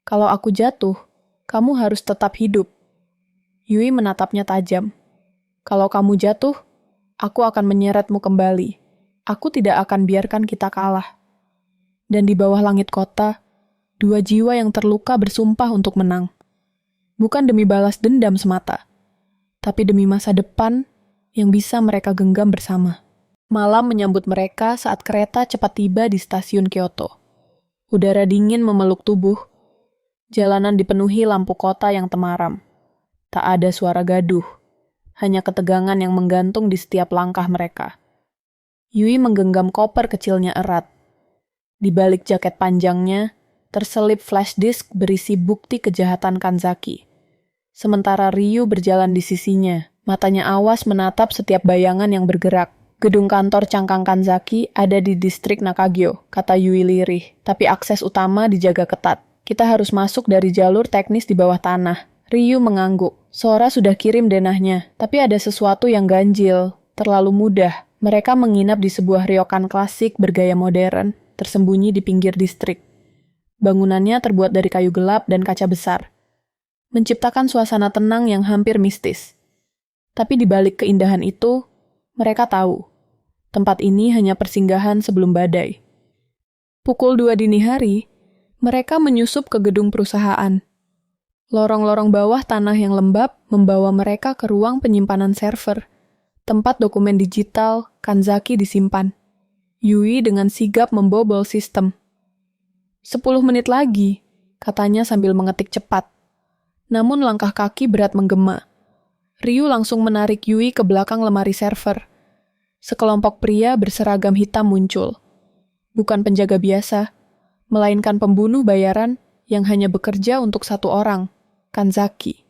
Kalau aku jatuh, kamu harus tetap hidup. Yui menatapnya tajam. Kalau kamu jatuh, aku akan menyeretmu kembali. Aku tidak akan biarkan kita kalah. Dan di bawah langit kota, dua jiwa yang terluka bersumpah untuk menang. Bukan demi balas dendam semata, tapi demi masa depan yang bisa mereka genggam bersama. Malam menyambut mereka saat kereta cepat tiba di stasiun Kyoto. Udara dingin memeluk tubuh. Jalanan dipenuhi lampu kota yang temaram. Tak ada suara gaduh, hanya ketegangan yang menggantung di setiap langkah mereka. Yui menggenggam koper kecilnya erat. Di balik jaket panjangnya, terselip flash disk berisi bukti kejahatan Kanzaki. Sementara Ryu berjalan di sisinya, matanya awas menatap setiap bayangan yang bergerak. Gedung kantor cangkang Kanzaki ada di distrik Nakagyo, kata Yui lirih, tapi akses utama dijaga ketat. Kita harus masuk dari jalur teknis di bawah tanah. Ryu mengangguk. Sora sudah kirim denahnya, tapi ada sesuatu yang ganjil, terlalu mudah. Mereka menginap di sebuah ryokan klasik bergaya modern, tersembunyi di pinggir distrik. Bangunannya terbuat dari kayu gelap dan kaca besar, menciptakan suasana tenang yang hampir mistis. Tapi di balik keindahan itu, mereka tahu, tempat ini hanya persinggahan sebelum badai. Pukul 2 dini hari, mereka menyusup ke gedung perusahaan. Lorong-lorong bawah tanah yang lembab membawa mereka ke ruang penyimpanan server, tempat dokumen digital Kanzaki disimpan. Yui dengan sigap membobol sistem. 10 menit lagi, katanya sambil mengetik cepat. Namun langkah kaki berat menggema. Ryu langsung menarik Yui ke belakang lemari server. Sekelompok pria berseragam hitam muncul. Bukan penjaga biasa, melainkan pembunuh bayaran yang hanya bekerja untuk satu orang, Kanzaki.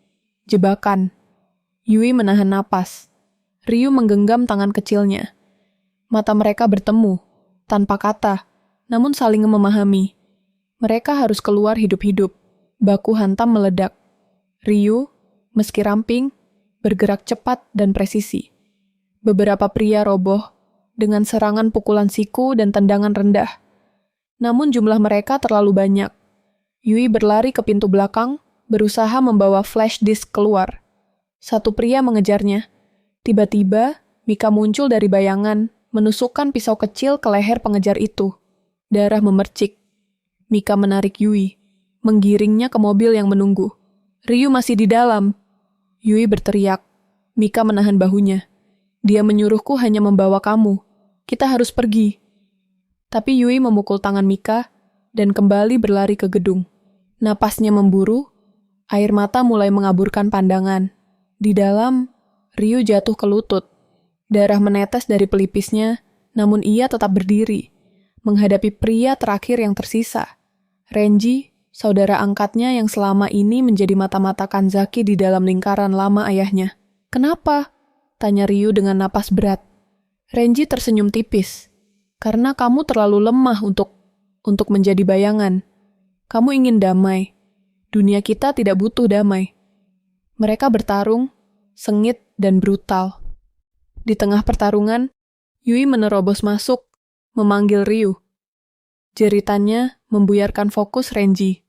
Jebakan. Yui menahan napas. Ryu menggenggam tangan kecilnya. Mata mereka bertemu, tanpa kata, namun saling memahami. Mereka harus keluar hidup-hidup. Baku hantam meledak. Ryu, meski ramping, bergerak cepat dan presisi. Beberapa pria roboh dengan serangan pukulan siku dan tendangan rendah. Namun jumlah mereka terlalu banyak. Yui berlari ke pintu belakang, berusaha membawa flash disk keluar. Satu pria mengejarnya. Tiba-tiba, Mika muncul dari bayangan, menusukkan pisau kecil ke leher pengejar itu. Darah memercik. Mika menarik Yui, menggiringnya ke mobil yang menunggu. Ryu masih di dalam. Yui berteriak. Mika menahan bahunya. Dia menyuruhku hanya membawa kamu. Kita harus pergi. Tapi Yui memukul tangan Mika dan kembali berlari ke gedung. Napasnya memburu, air mata mulai mengaburkan pandangan. Di dalam, Ryu jatuh ke lutut. Darah menetes dari pelipisnya, namun ia tetap berdiri, menghadapi pria terakhir yang tersisa. Renji, saudara angkatnya yang selama ini menjadi mata-mata Kanzaki di dalam lingkaran lama ayahnya. "Kenapa?" tanya Ryu dengan napas berat. Renji tersenyum tipis. "Karena kamu terlalu lemah untuk menjadi bayangan. Kamu ingin damai. Dunia kita tidak butuh damai." Mereka bertarung, sengit dan brutal. Di tengah pertarungan, Yui menerobos masuk, memanggil Ryu. Jeritannya membuyarkan fokus Renji.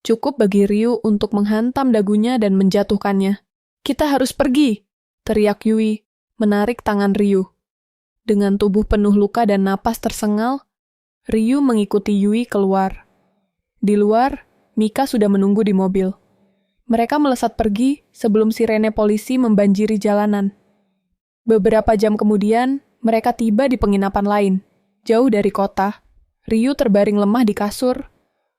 Cukup bagi Ryu untuk menghantam dagunya dan menjatuhkannya. "Kita harus pergi!" teriak Yui, menarik tangan Ryu. Dengan tubuh penuh luka dan napas tersengal, Ryu mengikuti Yui keluar. Di luar, Mika sudah menunggu di mobil. Mereka melesat pergi sebelum sirene polisi membanjiri jalanan. Beberapa jam kemudian, mereka tiba di penginapan lain, jauh dari kota. Ryu terbaring lemah di kasur,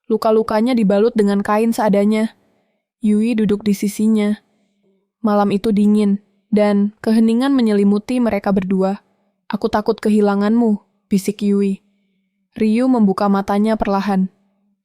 luka-lukanya dibalut dengan kain seadanya. Yui duduk di sisinya. Malam itu dingin, dan keheningan menyelimuti mereka berdua. "Aku takut kehilanganmu," bisik Yui. Ryu membuka matanya perlahan.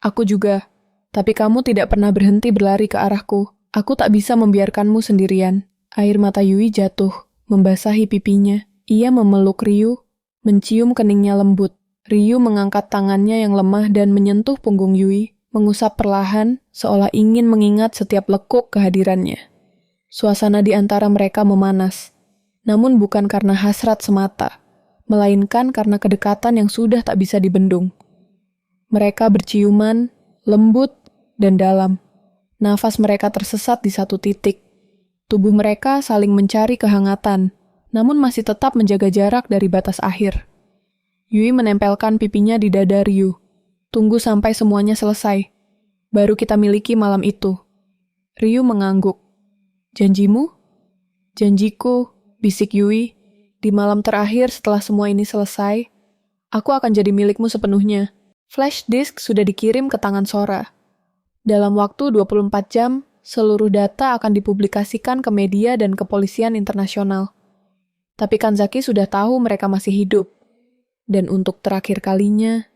"Aku juga, tapi kamu tidak pernah berhenti berlari ke arahku. Aku tak bisa membiarkanmu sendirian." Air mata Yui jatuh, membasahi pipinya. Ia memeluk Ryu, mencium keningnya lembut. Ryu mengangkat tangannya yang lemah dan menyentuh punggung Yui, mengusap perlahan, seolah ingin mengingat setiap lekuk kehadirannya. Suasana di antara mereka memanas, namun bukan karena hasrat semata, melainkan karena kedekatan yang sudah tak bisa dibendung. Mereka berciuman, lembut, dan dalam. Nafas mereka tersesat di satu titik. Tubuh mereka saling mencari kehangatan, namun masih tetap menjaga jarak dari batas akhir. Yui menempelkan pipinya di dada Ryu. "Tunggu sampai semuanya selesai. Baru kita miliki malam itu." Ryu mengangguk. "Janjimu?" "Janjiku," bisik Yui. "Di malam terakhir setelah semua ini selesai, aku akan jadi milikmu sepenuhnya." Flash disk sudah dikirim ke tangan Sora. Dalam waktu 24 jam, seluruh data akan dipublikasikan ke media dan kepolisian internasional. Tapi Kanzaki sudah tahu mereka masih hidup. Dan untuk terakhir kalinya,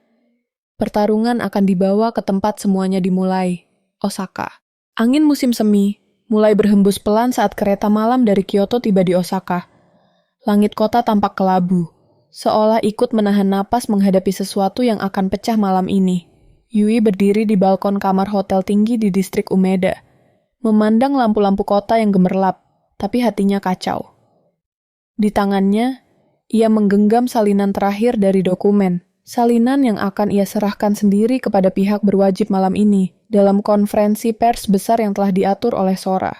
pertarungan akan dibawa ke tempat semuanya dimulai, Osaka. Angin musim semi mulai berhembus pelan saat kereta malam dari Kyoto tiba di Osaka. Langit kota tampak kelabu, seolah ikut menahan napas menghadapi sesuatu yang akan pecah malam ini. Yui berdiri di balkon kamar hotel tinggi di distrik Umeda, memandang lampu-lampu kota yang gemerlap, tapi hatinya kacau. Di tangannya, ia menggenggam salinan terakhir dari dokumen, salinan yang akan ia serahkan sendiri kepada pihak berwajib malam ini dalam konferensi pers besar yang telah diatur oleh Sora.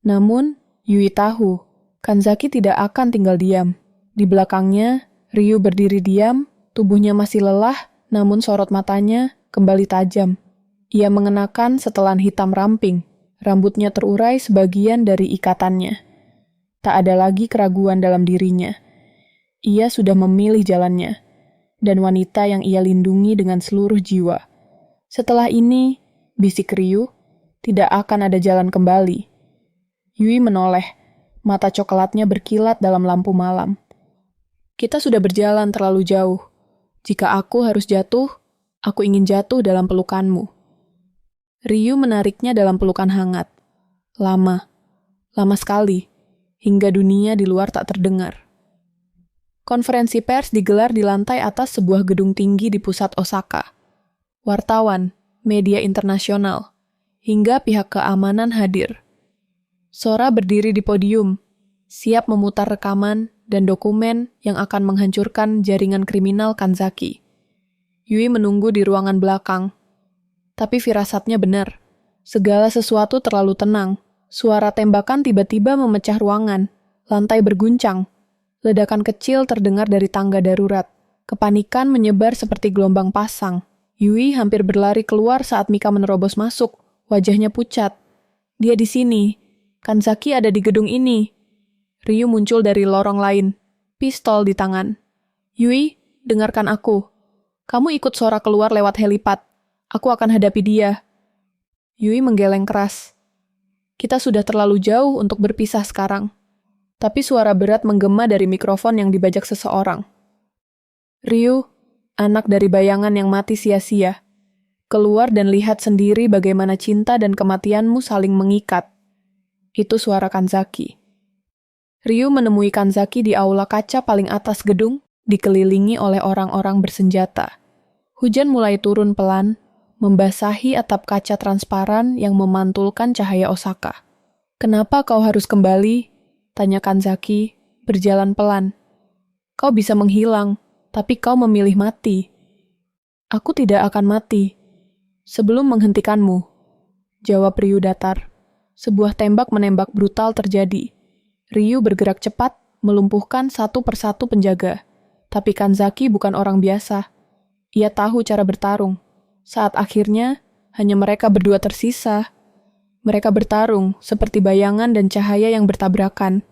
Namun, Yui tahu, Kanzaki tidak akan tinggal diam. Di belakangnya, Ryu berdiri diam, tubuhnya masih lelah, namun sorot matanya kembali tajam. Ia mengenakan setelan hitam ramping, rambutnya terurai sebagian dari ikatannya. Tak ada lagi keraguan dalam dirinya. Ia sudah memilih jalannya, dan wanita yang ia lindungi dengan seluruh jiwa. Setelah ini, bisik Ryu, tidak akan ada jalan kembali. Yui menoleh, mata coklatnya berkilat dalam lampu malam. "Kita sudah berjalan terlalu jauh. Jika aku harus jatuh, aku ingin jatuh dalam pelukanmu." Ryu menariknya dalam pelukan hangat. Lama sekali, hingga dunia di luar tak terdengar. Konferensi pers digelar di lantai atas sebuah gedung tinggi di pusat Osaka. Wartawan, media internasional, hingga pihak keamanan hadir. Sora berdiri di podium, siap memutar rekaman dan dokumen yang akan menghancurkan jaringan kriminal Kanzaki. Yui menunggu di ruangan belakang. Tapi firasatnya benar. Segala sesuatu terlalu tenang. Suara tembakan tiba-tiba memecah ruangan. Lantai berguncang. Ledakan kecil terdengar dari tangga darurat. Kepanikan menyebar seperti gelombang pasang. Yui hampir berlari keluar saat Mika menerobos masuk. Wajahnya pucat. "Dia di sini. Kanzaki ada di gedung ini." Ryu muncul dari lorong lain. Pistol di tangan. "Yui, dengarkan aku. Kamu ikut Sora keluar lewat helipad. Aku akan hadapi dia." Yui menggeleng keras. "Kita sudah terlalu jauh untuk berpisah sekarang." Tapi suara berat menggema dari mikrofon yang dibajak seseorang. "Ryu, anak dari bayangan yang mati sia-sia. Keluar dan lihat sendiri bagaimana cinta dan kematianmu saling mengikat. Itu suara Kanzaki. Ryu menemui Kanzaki di aula kaca paling atas gedung, dikelilingi oleh orang-orang bersenjata. Hujan mulai turun pelan, membasahi atap kaca transparan yang memantulkan cahaya Osaka. "Kenapa kau harus kembali?" tanya Kanzaki, berjalan pelan. "Kau bisa menghilang, tapi kau memilih mati." "Aku tidak akan mati sebelum menghentikanmu," jawab Ryu datar. Sebuah tembak menembak brutal terjadi. Ryu bergerak cepat, melumpuhkan satu persatu penjaga. Tapi Kanzaki bukan orang biasa. Ia tahu cara bertarung. Saat akhirnya, hanya mereka berdua tersisa. Mereka bertarung seperti bayangan dan cahaya yang bertabrakan.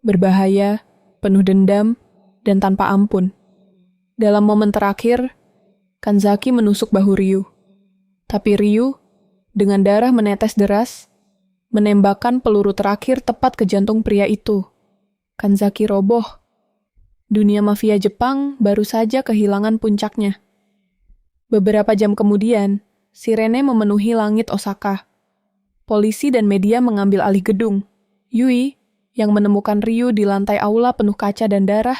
Berbahaya, penuh dendam, dan tanpa ampun. Dalam momen terakhir, Kanzaki menusuk bahu Ryu. Tapi Ryu, dengan darah menetes deras, menembakkan peluru terakhir tepat ke jantung pria itu. Kanzaki roboh. Dunia mafia Jepang baru saja kehilangan puncaknya. Beberapa jam kemudian, sirene memenuhi langit Osaka. Polisi dan media mengambil alih gedung. Yui, yang menemukan Ryu di lantai aula penuh kaca dan darah,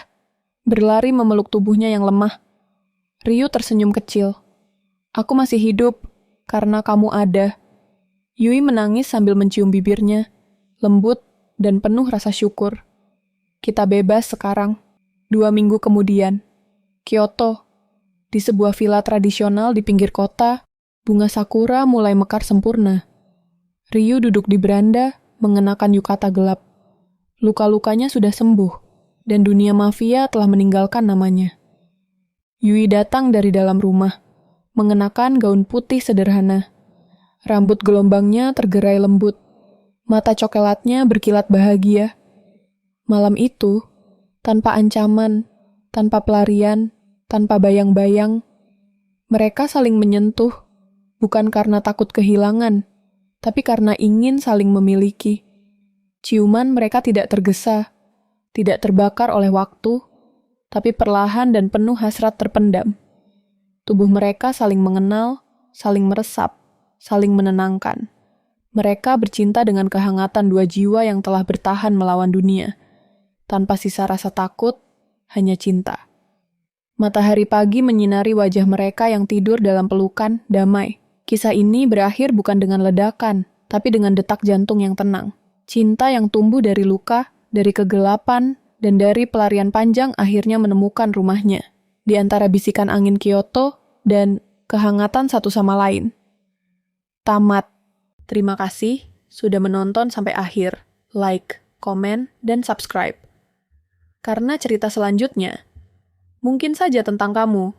berlari memeluk tubuhnya yang lemah. Ryu tersenyum kecil. "Aku masih hidup, karena kamu ada." Yui menangis sambil mencium bibirnya, lembut dan penuh rasa syukur. "Kita bebas sekarang." 2 minggu kemudian, Kyoto. Di sebuah villa tradisional di pinggir kota, bunga sakura mulai mekar sempurna. Ryu duduk di beranda, mengenakan yukata gelap. Luka-lukanya sudah sembuh, dan dunia mafia telah meninggalkan namanya. Yui datang dari dalam rumah, mengenakan gaun putih sederhana. Rambut gelombangnya tergerai lembut. Mata coklatnya berkilat bahagia. Malam itu, tanpa ancaman, tanpa pelarian, tanpa bayang-bayang, mereka saling menyentuh, bukan karena takut kehilangan, tapi karena ingin saling memiliki. Ciuman mereka tidak tergesa, tidak terbakar oleh waktu, tapi perlahan dan penuh hasrat terpendam. Tubuh mereka saling mengenal, saling meresap, saling menenangkan. Mereka bercinta dengan kehangatan 2 jiwa yang telah bertahan melawan dunia. Tanpa sisa rasa takut, hanya cinta. Matahari pagi menyinari wajah mereka yang tidur dalam pelukan, damai. Kisah ini berakhir bukan dengan ledakan, tapi dengan detak jantung yang tenang. Cinta yang tumbuh dari luka, dari kegelapan, dan dari pelarian panjang akhirnya menemukan rumahnya. Di antara bisikan angin Kyoto dan kehangatan satu sama lain. Tamat. Terima kasih sudah menonton sampai akhir. Like, komen, dan subscribe. Karena cerita selanjutnya mungkin saja tentang kamu.